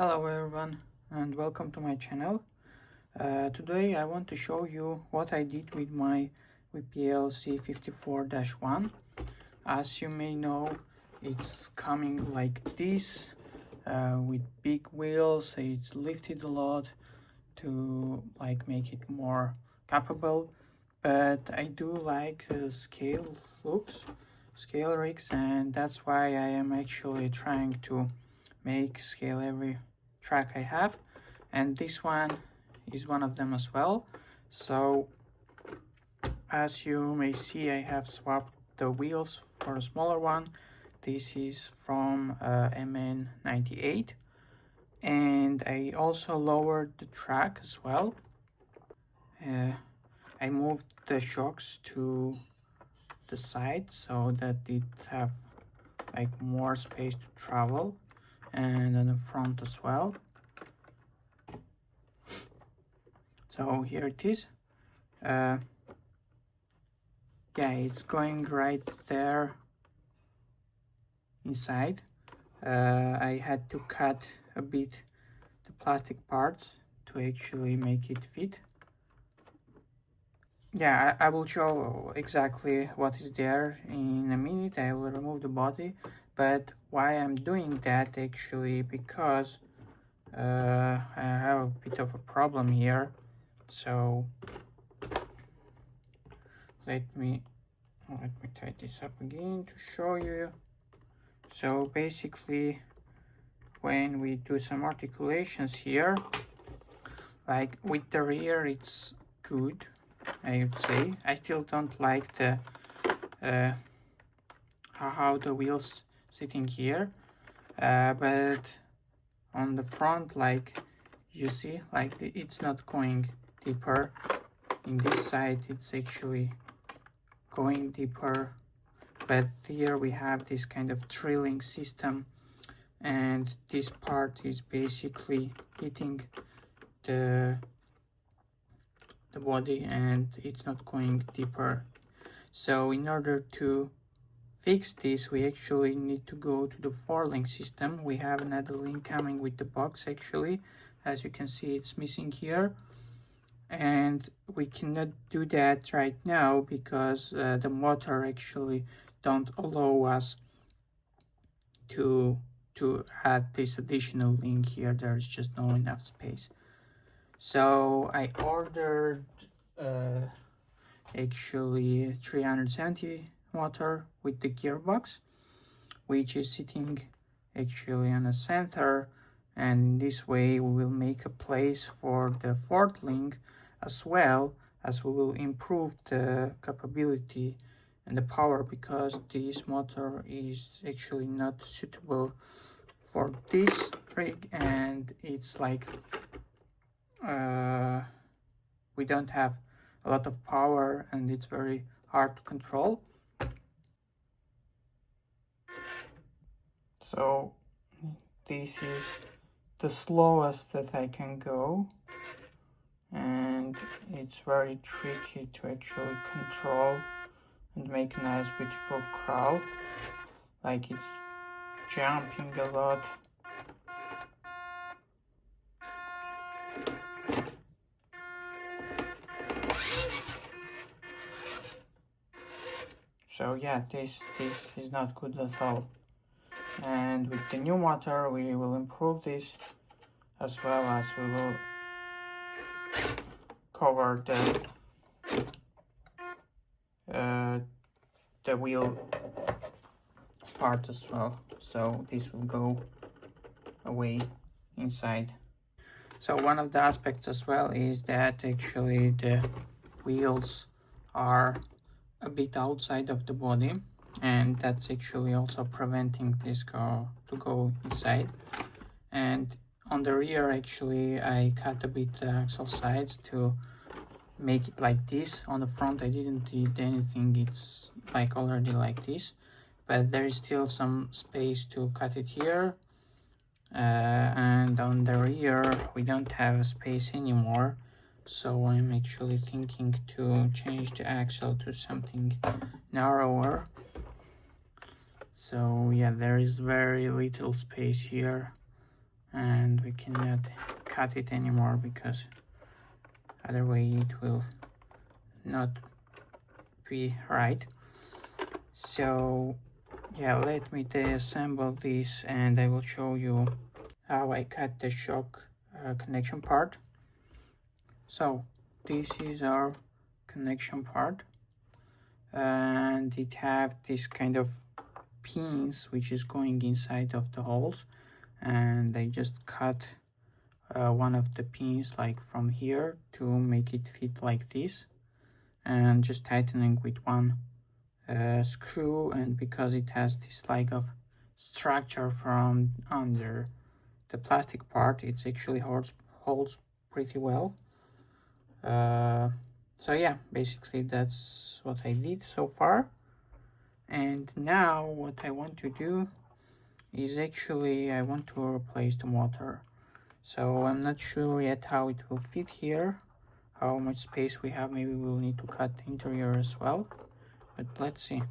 Hello everyone and welcome to my channel. Today I want to show you what I did with my WPL C54-1. As you may know, it's coming like this with big wheels. It's lifted a lot to make it more capable, but I do like scale rigs, and that's why I am actually trying to scale every track I have, and this one is one of them as well. So as you may see, I have swapped the wheels for a smaller one. This is from MN98, and I also lowered the track as well. I moved the shocks to the side so that it have more space to travel, and on the front as well. So here it is. Yeah, it's going right there inside. I had to cut a bit the plastic parts to actually make it fit. Yeah, I will show exactly what is there in a minute. I will remove the body, but why I'm doing that actually because I have a bit of a problem here. So let me tie this up again to show you. So basically, when we do some articulations here, like with the rear, it's good, I would say. I still don't like the how the wheels sitting here, but on the front, like you see, it's not going deeper. In this side, it's actually going deeper, but here we have this kind of drilling system, and this part is basically hitting the body, and it's not going deeper. So in order to fix this, we actually need to go to the 4-link system. We have another link coming with the box actually. As you can see, it's missing here, and we cannot do that right now because the motor actually don't allow us to add this additional link here. There's just no enough space. So I ordered actually 370 motor with the gearbox, which is sitting actually on a center, and this way we will make a place for the 4th link, as well as we will improve the capability and the power, because this motor is actually not suitable for this rig, and it's we don't have a lot of power and it's very hard to control. So this is the slowest that I can go, and it's very tricky to actually control and make a nice beautiful crawl. Like it's jumping a lot. So yeah, this is not good at all. And with the new motor we will improve this, as well as we will cover the wheel part as well, so this will go away inside. So one of the aspects as well is that actually the wheels are a bit outside of the body, and that's actually also preventing this to go inside. And on the rear actually I cut a bit the axle sides to make it like this. On the front I didn't do anything, it's already like this, but there is still some space to cut it here, and on the rear we don't have a space anymore. So I'm actually thinking to change the axle to something narrower. So yeah, there is very little space here, and we you cannot cut it anymore, because otherwise it will not be right. So yeah, let me disassemble this and I will show you how I cut the shock connection part. So this is our connection part, and it have this kind of pins which is going inside of the holes, and I just cut one of the pins like from here to make it fit like this, and just tightening with one screw. And because it has this like of structure from under the plastic part, it's actually holds pretty well. So yeah, basically that's what I did so far. And now what I want to do is actually I want to replace the motor. So I'm not sure yet how it will fit here, how much space we have. Maybe we'll need to cut the interior as well, but let's see.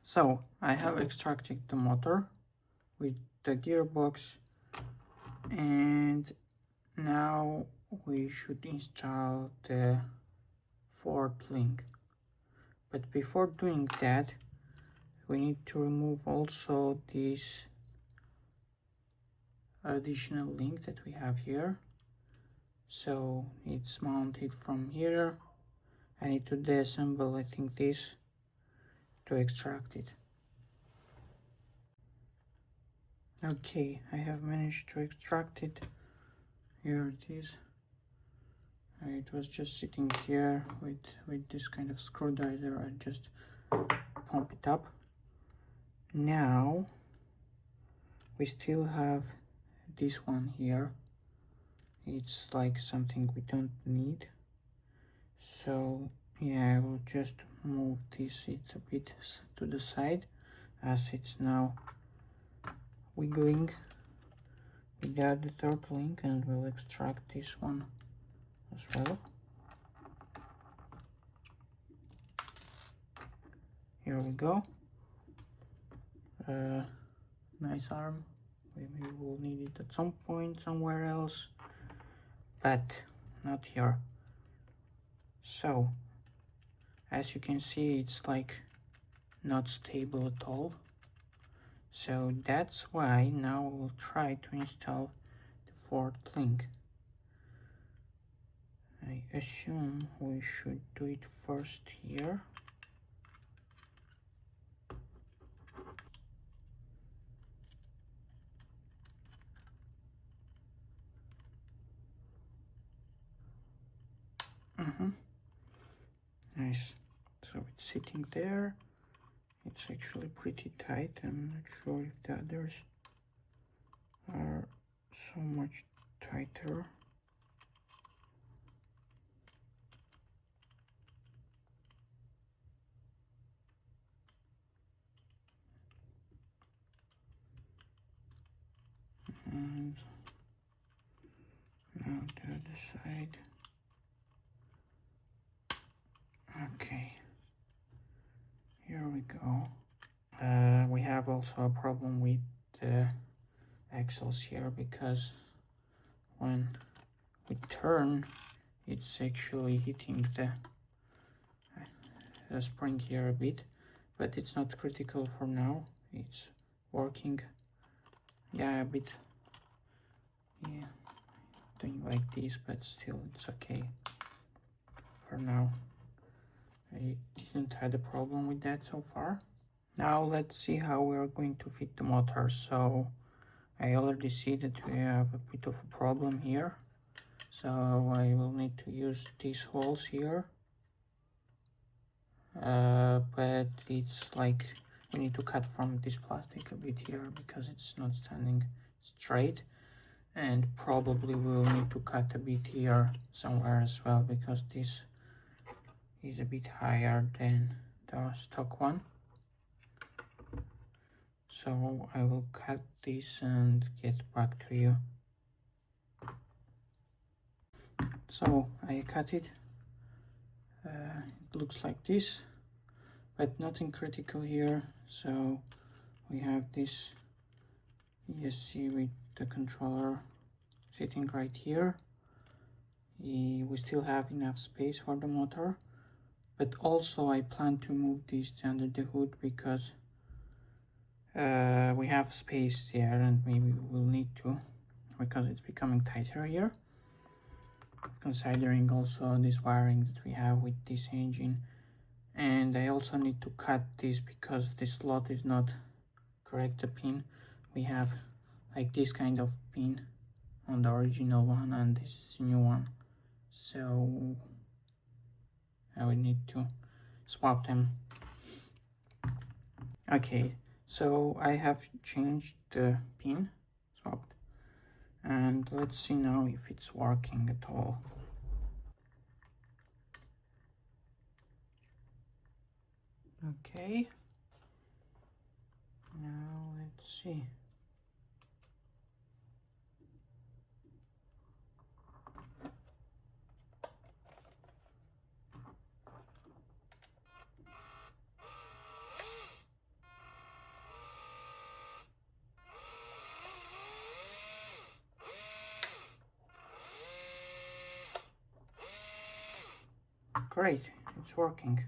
So I have extracted the motor with the gearbox, and now we should install the fourth link. But before doing that, we need to remove also this additional link that we have here. So it's mounted from here. I need to disassemble, I think, this to extract it. Okay, I have managed to extract it. Here it is. It was just sitting here with this kind of screwdriver. I just pump it up. Now we still have this one here. It's like something we don't need. So yeah, I will just move this a bit to the side, as it's now wiggling without the third link, and we'll extract this one as well. Here we go. Nice arm. Maybe we'll need it at some point somewhere else, but not here. So as you can see, it's like not stable at all. So that's why now we'll try to install the fourth link. I assume we should do it first here. Nice. So it's sitting there. It's actually pretty tight. I'm not sure if the others are so much tighter. And now the other side. Okay, here we go. We have also a problem with the axles here, because when we turn, it's actually hitting the spring here a bit, but it's not critical for now. It's working, yeah, a bit, yeah, doing like this, but still it's okay for now. I didn't have a problem with that so far. Now let's see how we are going to fit the motor. So I already see that we have a bit of a problem here. So I will need to use these holes here. But it's like we need to cut from this plastic a bit here, because it's not standing straight. And probably we'll need to cut a bit here somewhere as well, because this is a bit higher than the stock one. So I will cut this and get back to you. So I cut it. It looks like this, but nothing critical here. So we have this ESC with the controller sitting right here. We still have enough space for the motor, but also I plan to move this under the hood because we have space there, and maybe we'll need to, because it's becoming tighter here, considering also this wiring that we have with this engine. And I also need to cut this because this slot is not correct the pin. We have like this kind of pin on the original one, and this is a new one, so I will need to swap them. Okay, so I have changed the pin, swapped, and let's see now if it's working at all. Okay, now let's see. Great, it's working.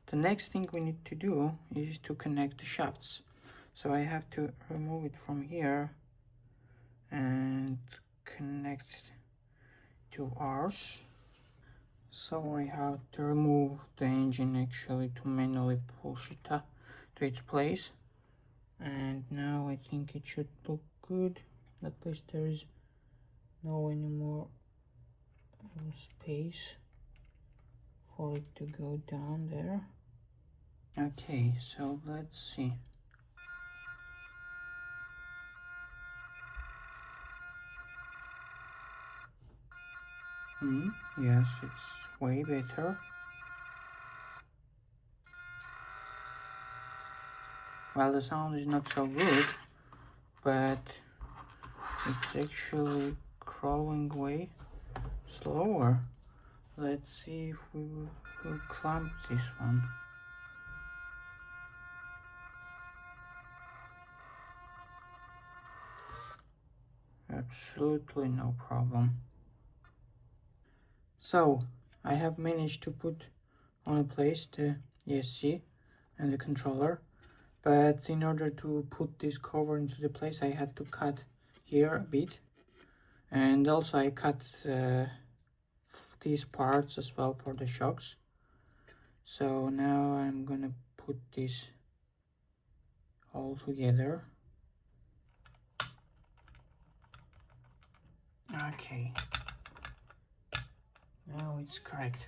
The next thing we need to do is to connect the shafts. So I have to remove it from here and connect to ours. So I have to remove the engine actually to manually push it to its place. And now I think it should look good. At least there is no any more space for it to go down there. Okay, so let's see. Yes, it's way better. Well, the sound is not so good, but it's actually crawling way slower. Let's see if we will clamp this one. Absolutely no problem. So I have managed to put on a place the ESC and the controller, but in order to put this cover into the place I had to cut here a bit, and also I cut these parts as well for the shocks. So now I'm gonna put this all together. Okay, now it's correct.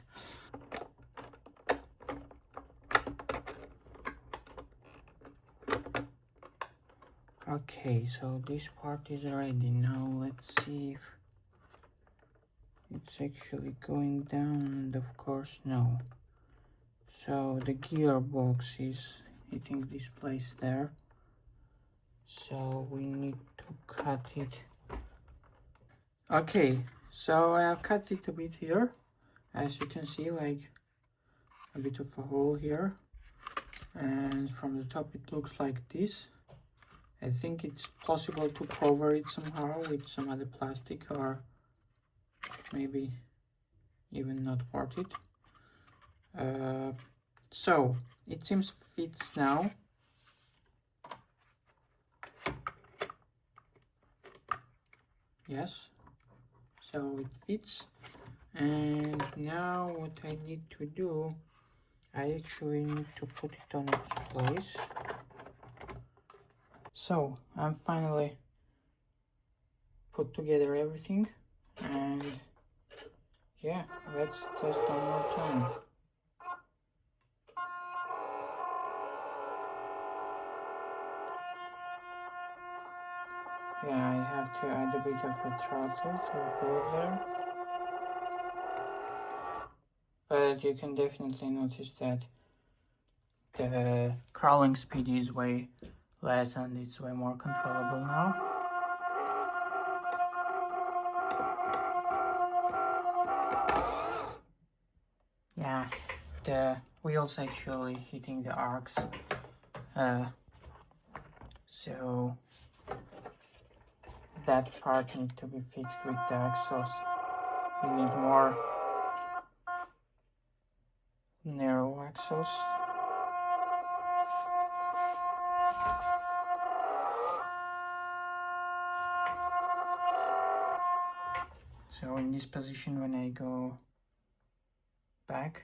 Okay, so this part is ready. Now let's see if it's actually going down, and of course no. So the gearbox is hitting this place there, so we need to cut it. Okay, so I have cut it a bit here, as you can see, like a bit of a hole here, and from the top it looks like this. I think it's possible to cover it somehow with some other plastic, or maybe even not worth it. So it seems fits now. Yes, so it fits. And now what I need to do, I actually need to put it on its place. So I'm finally put together everything, and yeah, let's test one more time. Yeah, I have to add a bit of a throttle to hold there, but you can definitely notice that the crawling speed is way less and it's way more controllable now. Yeah, the wheels actually hitting the arcs, so that part needs to be fixed with the axles. We need more narrow axles. So in this position, when I go back,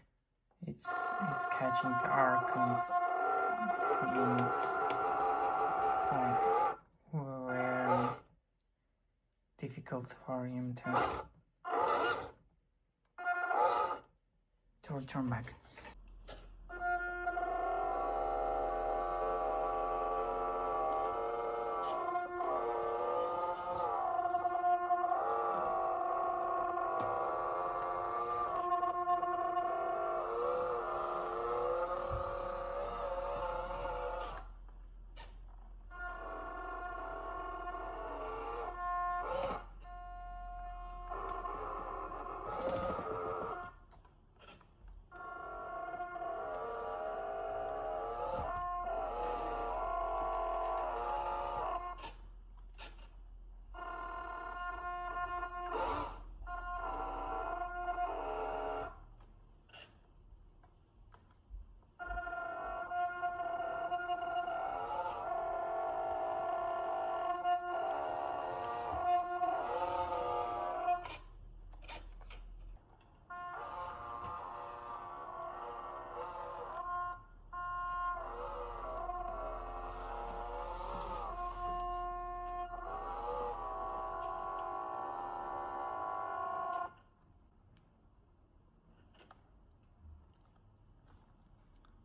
it's catching the arc, and it's very difficult for him to return back.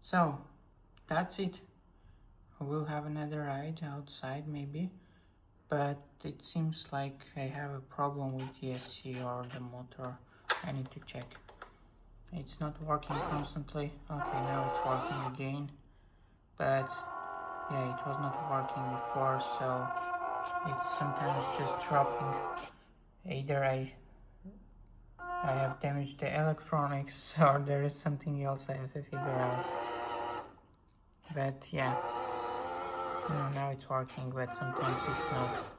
So that's it. We'll have another ride outside maybe, but it seems like I have a problem with the SC or the motor. I need to check. It's not working constantly. Okay, now it's working again, but yeah, it was not working before, so it's sometimes just dropping. Either I have damaged the electronics, or there is something else I have to figure out. But yeah, now it's working, but sometimes it's not.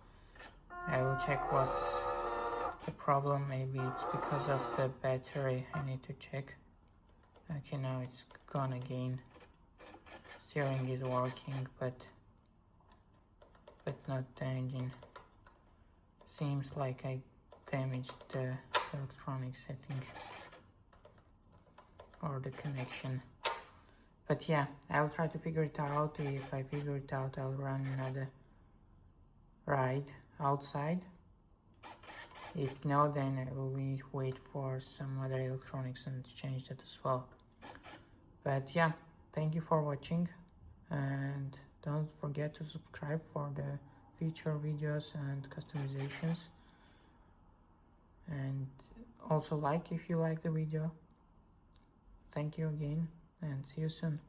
I will check what's the problem. Maybe it's because of the battery. I need to check. Okay, now it's gone again. Steering is working, but not the engine. Seems like I damaged the electronics, I think, or the connection. But yeah, I'll try to figure it out. If I figure it out, I'll run another ride outside. If no, then I will wait for some other electronics and change that as well. But yeah, thank you for watching, and don't forget to subscribe for the future videos and customizations, and also like if you like the video. Thank you again, and see you soon.